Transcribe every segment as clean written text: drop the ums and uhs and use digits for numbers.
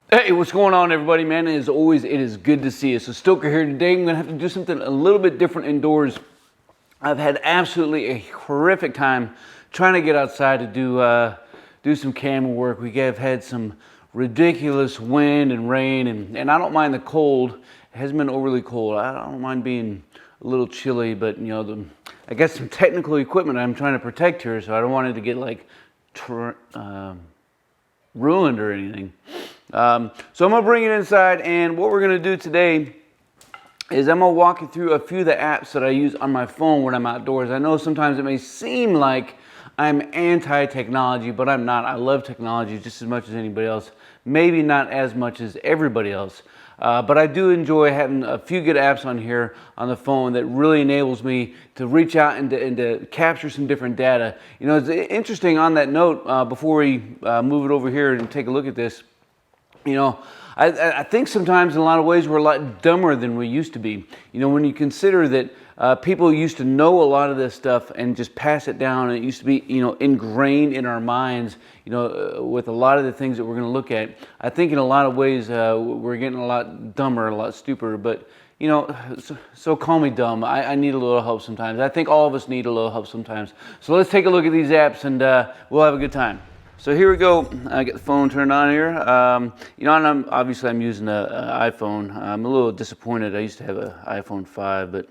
Hey, what's going on, everybody, man? As always, it is good to see you. So Stoker here today. I'm going to have to do something a little bit different indoors. I've had absolutely a horrific time trying to get outside to do some camera work. We have had some ridiculous wind and rain, and I don't mind the cold. It hasn't been overly cold. I don't mind being a little chilly, but you know, I got some technical equipment I'm trying to protect here, so I don't want it to get like ruined or anything. So I'm gonna bring it inside, and what we're gonna do today is I'm gonna walk you through a few of the apps that I use on my phone when I'm outdoors. I know sometimes it may seem like I'm anti-technology, but I'm not. I love technology just as much as anybody else. Maybe not as much as everybody else. But I do enjoy having a few good apps on here on the phone that really enables me to reach out and to capture some different data. You know, it's interesting on that note, before we move it over here and take a look at this, you know, I think sometimes in a lot of ways we're a lot dumber than we used to be. You know, when you consider that people used to know a lot of this stuff and just pass it down, and it used to be, you know, ingrained in our minds, you know, with a lot of the things that we're going to look at. I think in a lot of ways we're getting a lot dumber, a lot stupider, but you know, so call me dumb. I need a little help sometimes. I think all of us need a little help sometimes. So let's take a look at these apps, and we'll have a good time. So here we go. I get the phone turned on here. You know, and obviously I'm using an iPhone. I'm a little disappointed. I used to have an iPhone 5, but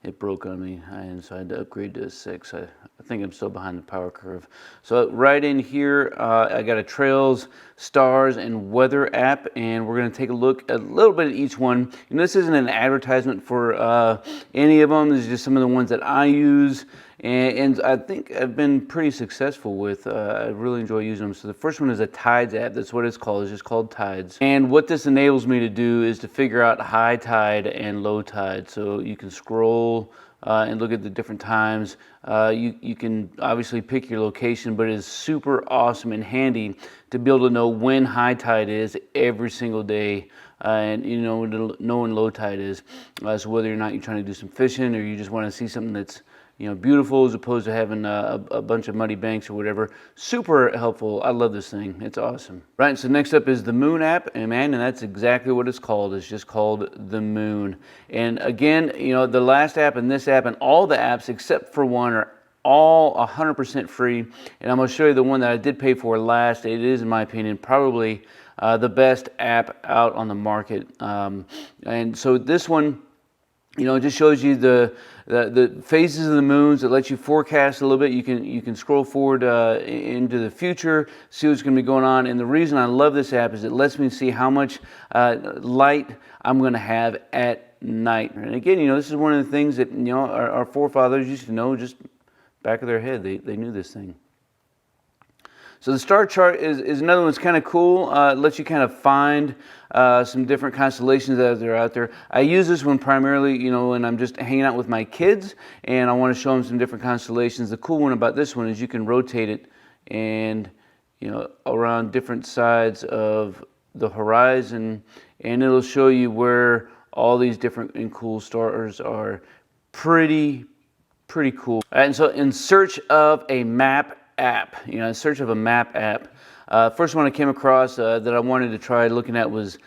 it broke on me, and so I had to upgrade to a 6. I think I'm still behind the power curve. So right in here, I got a trails, stars, and weather app, and we're going to take a look a little bit at each one. And this isn't an advertisement for any of them. This is just some of the ones that I use. And I think I've been pretty successful with. I really enjoy using them. So the first one is a Tides app. That's what it's called. It's just called Tides. And what this enables me to do is to figure out high tide and low tide. So you can scroll and look at the different times. You can obviously pick your location, but it is super awesome and handy to be able to know when high tide is every single day. And you know when low tide is. So whether or not you're trying to do some fishing, or you just want to see something that's, you know, beautiful, as opposed to having a bunch of muddy banks or whatever. Super helpful. I love this thing. It's awesome. Right, so next up is the Moon app, and that's exactly what it's called. It's just called the Moon. And again, you know, the last app and this app and all the apps except for one are all 100% free. And I'm going to show you the one that I did pay for last. It is, in my opinion, probably the best app out on the market. And so this one, you know, it just shows you the phases of the moons. It lets you forecast a little bit. You can scroll forward into the future, see what's going to be going on. And the reason I love this app is it lets me see how much light I'm going to have at night. And again, you know, this is one of the things that, you know, our forefathers used to know just back of their head. They knew this thing. So the star chart is another one that's kind of cool. It lets you kind of find some different constellations that are out there. I use this one primarily, you know, when I'm just hanging out with my kids and I want to show them some different constellations. The cool one about this one is you can rotate it and, you know, around different sides of the horizon, and it'll show you where all these different and cool stars are. Pretty cool. And so in search of a map app, you know, in search of a map app. First one I came across that I wanted to try looking at was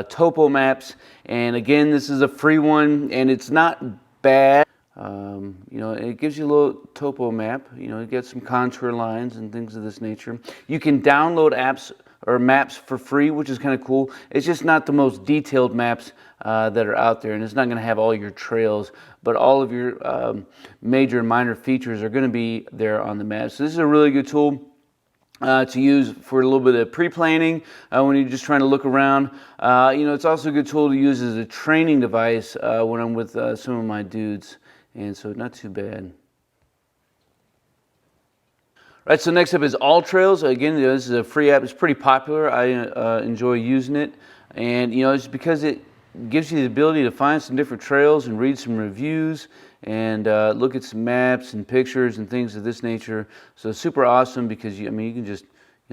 Topo Maps. And again, this is a free one, and it's not bad. You know, it gives you a little topo map. You know, you get some contour lines and things of this nature. You can download apps or maps for free, which is kind of cool. It's just not the most detailed maps that are out there, and it's not going to have all your trails, but all of your major and minor features are going to be there on the map. So this is a really good tool to use for a little bit of pre-planning when you're just trying to look around. You know, it's also a good tool to use as a training device when I'm with some of my dudes, and so not too bad. Right, so next up is All Trails. Again, this is a free app. It's pretty popular. I enjoy using it, and you know, it's because it gives you the ability to find some different trails and read some reviews and look at some maps and pictures and things of this nature. So it's super awesome because you can just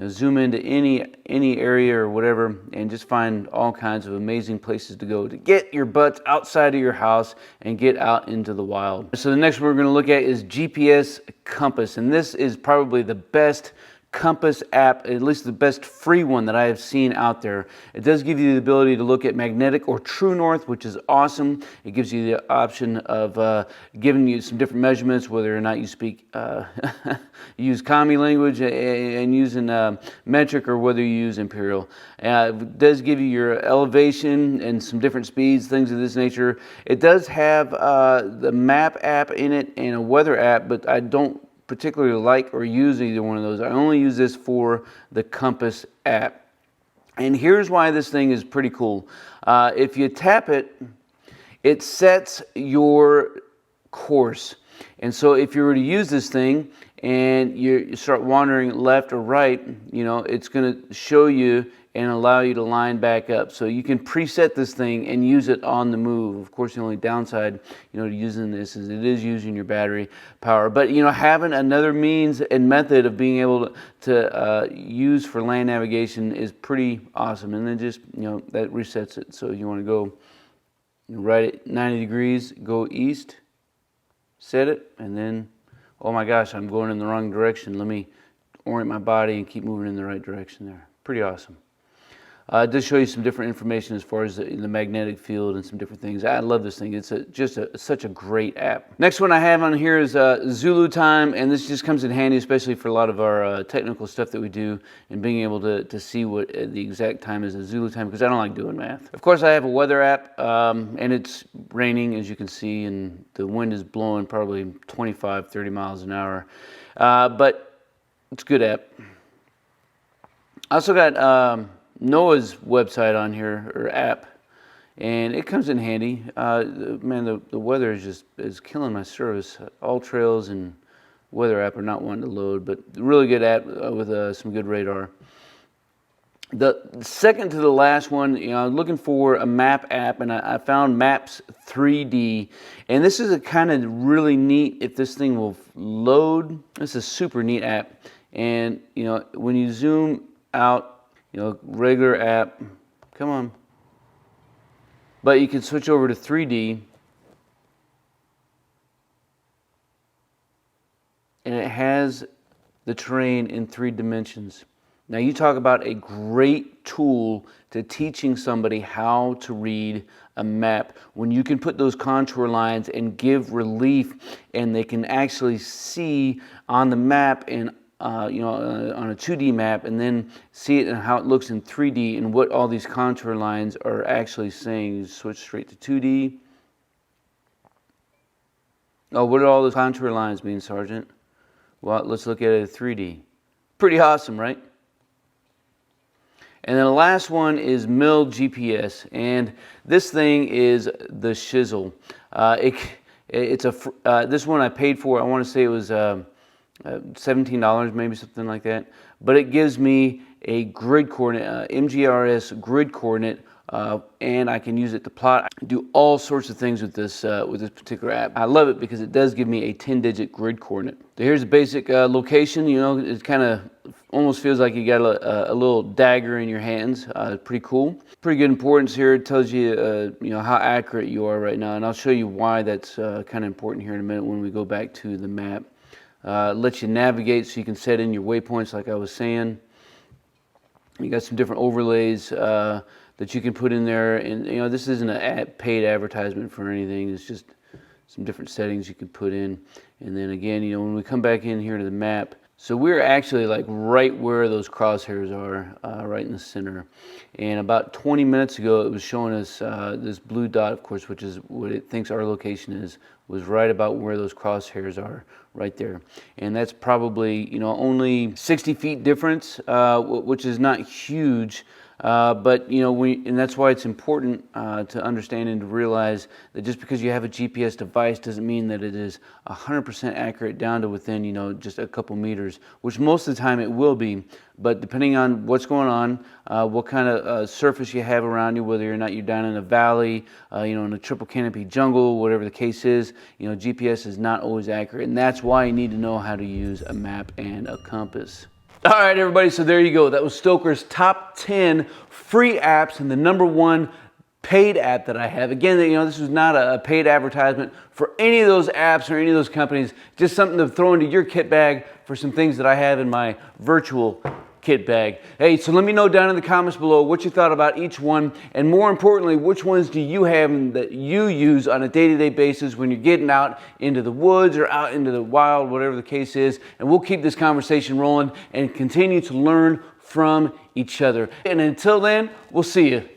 zoom into any area or whatever and just find all kinds of amazing places to go to get your butts outside of your house and get out into the wild. So the next one we're going to look at is GPS Compass, and this is probably the best compass app, at least the best free one that I have seen out there. It does give you the ability to look at magnetic or true north, which is awesome. It gives you the option of giving you some different measurements, whether or not you speak use commie language and using metric, or whether you use imperial. It does give you your elevation and some different speeds, things of this nature. It does have the map app in it and a weather app, but I don't particularly like or use either one of those. I only use this for the compass app. And here's why this thing is pretty cool. If you tap it, it sets your course. And so if you were to use this thing and you start wandering left or right, you know, it's going to show you and allow you to line back up. So you can preset this thing and use it on the move. Of course, the only downside, you know, to using this is it is using your battery power. But, you know, having another means and method of being able to use for land navigation is pretty awesome. And then just, you know, that resets it. So you want to go right at 90 degrees, go east, set it, and then, oh my gosh, I'm going in the wrong direction. Let me orient my body and keep moving in the right direction there. Pretty awesome. It does show you some different information as far as the magnetic field and some different things. I love this thing. It's such a great app. Next one I have on here is Zulu Time, and this just comes in handy, especially for a lot of our technical stuff that we do, and being able to see what the exact time is at Zulu Time, because I don't like doing math. Of course, I have a weather app, and it's raining, as you can see, and the wind is blowing probably 25, 30 miles an hour. But it's a good app. I also got Noah's website on here, or app, and it comes in handy. Man, the weather is killing my service. All Trails and weather app are not wanting to load, but really good app with some good radar. The second to the last one, you know, I'm looking for a map app, and I found Maps 3D, and this is a kind of really neat, if this thing will load. This is a super neat app, and you know, when you zoom out, you know, regular app, come on. But you can switch over to 3D, and it has the terrain in 3 dimensions. Now you talk about a great tool to teaching somebody how to read a map, when you can put those contour lines and give relief, and they can actually see on the map and you know, on a 2D map, and then see it and how it looks in 3D and what all these contour lines are actually saying. You switch straight to 2D. Oh, what do all those contour lines mean, Sergeant? Well, let's look at it in 3D. Pretty awesome, right? And then the last one is Mill GPS, and this thing is the shizzle. It's a this one I paid for. I want to say it was $17, maybe, something like that. But it gives me a grid coordinate, MGRS grid coordinate, and I can use it to plot. I do all sorts of things with this particular app. I love it because it does give me a 10-digit grid coordinate. So here's the basic location. You know, it kind of almost feels like you got a little dagger in your hands. Pretty cool. Pretty good importance here. It tells you, you know, how accurate you are right now, and I'll show you why that's kind of important here in a minute when we go back to the map. Lets you navigate, so you can set in your waypoints, like I was saying. You got some different overlays that you can put in there, and you know, this isn't a paid advertisement for anything. It's just some different settings you can put in. And then again, you know, when we come back in here to the map, so we're actually like right where those crosshairs are, right in the center. And about 20 minutes ago, it was showing us this blue dot, of course, which is what it thinks our location is, was right about where those crosshairs are, right there. And that's probably, you know, only 60 feet difference, which is not huge. But you know, and that's why it's important to understand and to realize that just because you have a GPS device doesn't mean that it is 100% accurate down to within, you know, just a couple meters, which most of the time it will be. But depending on what's going on, what kind of surface you have around you, whether or not you're down in a valley, you know, in a triple canopy jungle, whatever the case is, you know, GPS is not always accurate, and that's why you need to know how to use a map and a compass. All right, everybody, so there you go. That was Stoker's top 10 free apps and the #1 paid app that I have. Again, you know, this is not a paid advertisement for any of those apps or any of those companies, just something to throw into your kit bag for some things that I have in my virtual kit bag. Hey, so let me know down in the comments below what you thought about each one, and more importantly, which ones do you have that you use on a day-to-day basis when you're getting out into the woods or out into the wild, whatever the case is. And we'll keep this conversation rolling and continue to learn from each other. And until then, we'll see you